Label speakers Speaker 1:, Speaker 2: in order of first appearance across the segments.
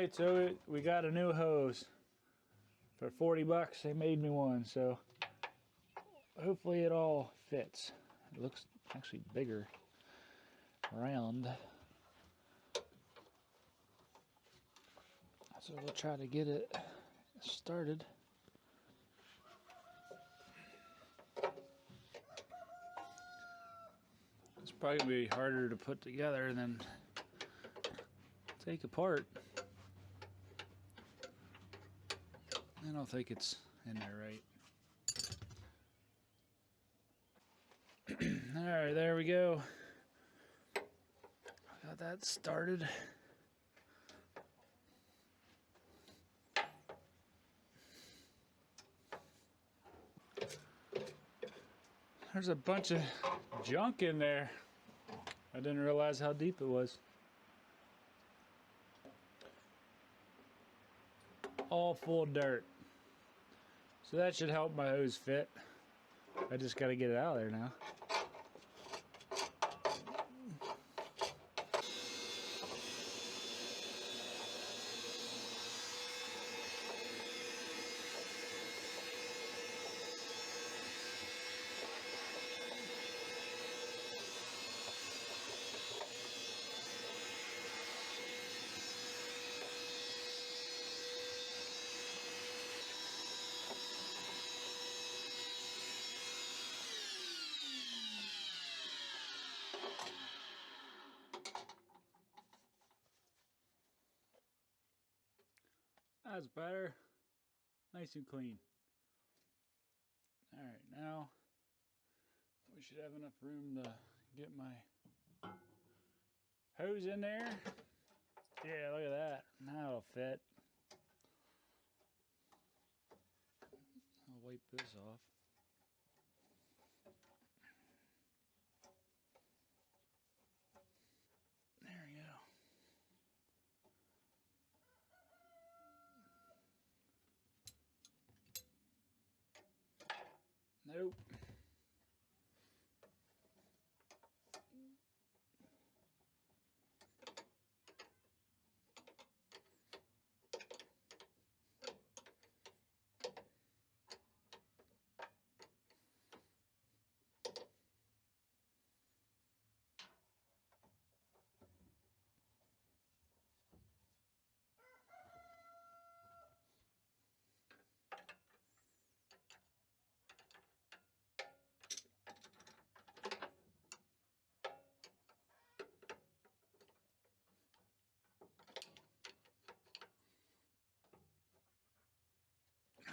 Speaker 1: Alright, so we got a new hose. For 40 bucks, they made me one, so hopefully it all fits. It looks actually bigger, round. So we'll try to get it started. It's probably gonna be harder to put together than take apart. I don't think it's in there right. Alright, there we go. Got that started. There's a bunch of junk in there. I didn't realize how deep it was. All full of dirt. So that should help my hose fit. I just gotta get it out of there now. That's better. Nice and clean. Alright, now we should have enough room to get my hose in there. Yeah, look at that. Now it'll fit. I'll wipe this off. There we go. Nope.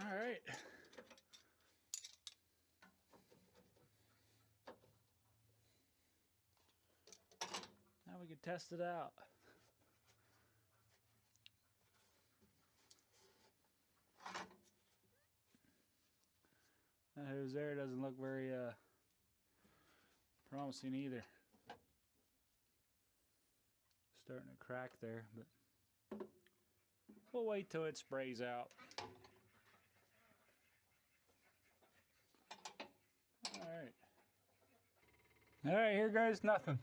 Speaker 1: All right. Now we can test it out. That hose there doesn't look very promising either. Starting to crack there, but we'll wait till it sprays out. Alright. Alright, here goes nothing.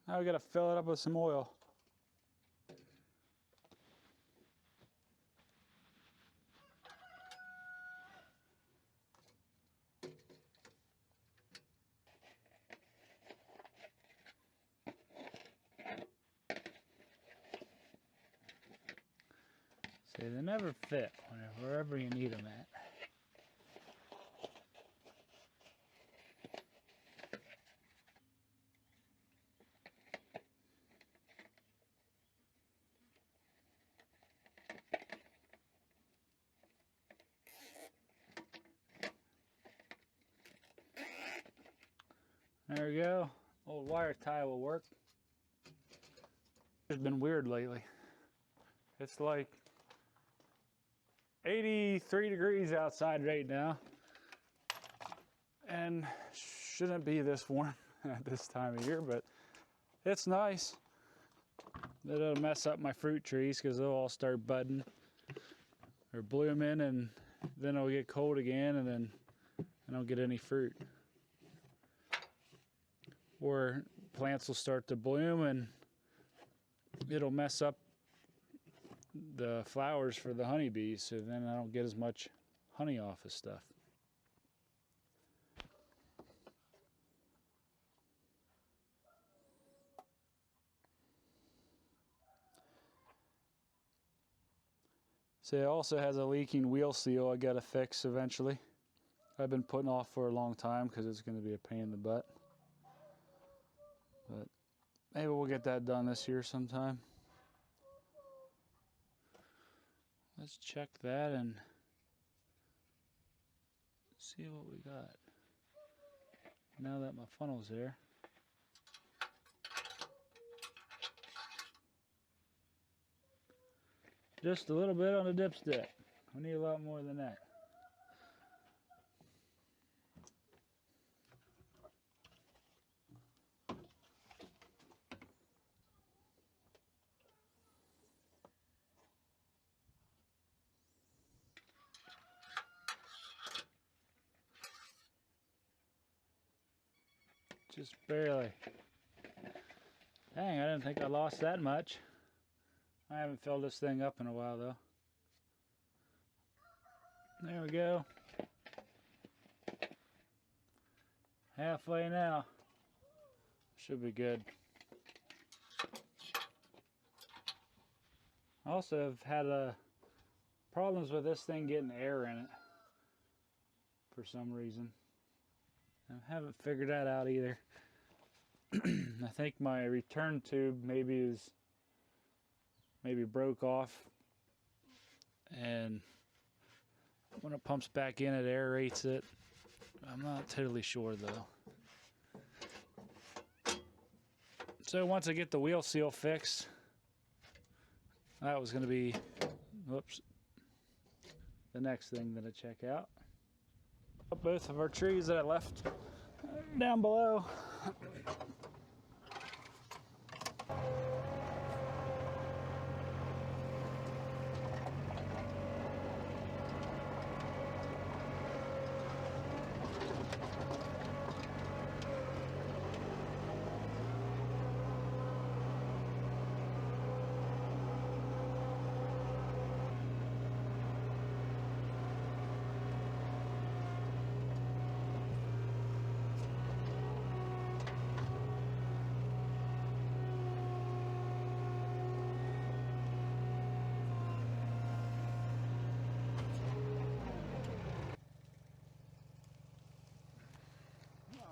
Speaker 1: Now we gotta fill it up with some oil. See, they never fit wherever you need them at. There we go. Old wire tie will work. It's been weird lately. It's like 83 degrees outside right now. And shouldn't be this warm at this time of year, but it's nice. It'll mess up my fruit trees because they'll all start budding or blooming, and then it'll get cold again, and then I don't get any fruit. Or plants will start to bloom and it'll mess up the flowers for the honeybees, so then I don't get as much honey off of stuff. So it also has a leaking wheel seal I gotta fix eventually. I've been putting off for a long time because it's going to be a pain in the butt. But maybe we'll get that done this year sometime. Let's check that and see what we got. Now that my funnel's there. Just a little bit on the dipstick. I need a lot more than that. Just barely. Dang, I didn't think I lost that much. I haven't filled this thing up in a while though. There we go. Halfway now. Should be good. I also have had problems with this thing getting air in it for some reason. I haven't figured that out either. I think my return tube maybe broke off, and when it pumps back in, it aerates it. I'm not totally sure though. So once I get the wheel seal fixed, that was going to be, whoops, the next thing that I check out. Both of our trees that I left down below.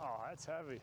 Speaker 1: Oh, that's heavy.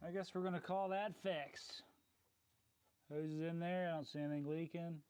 Speaker 1: I guess we're gonna call that fixed. Hose is in there, I don't see anything leaking.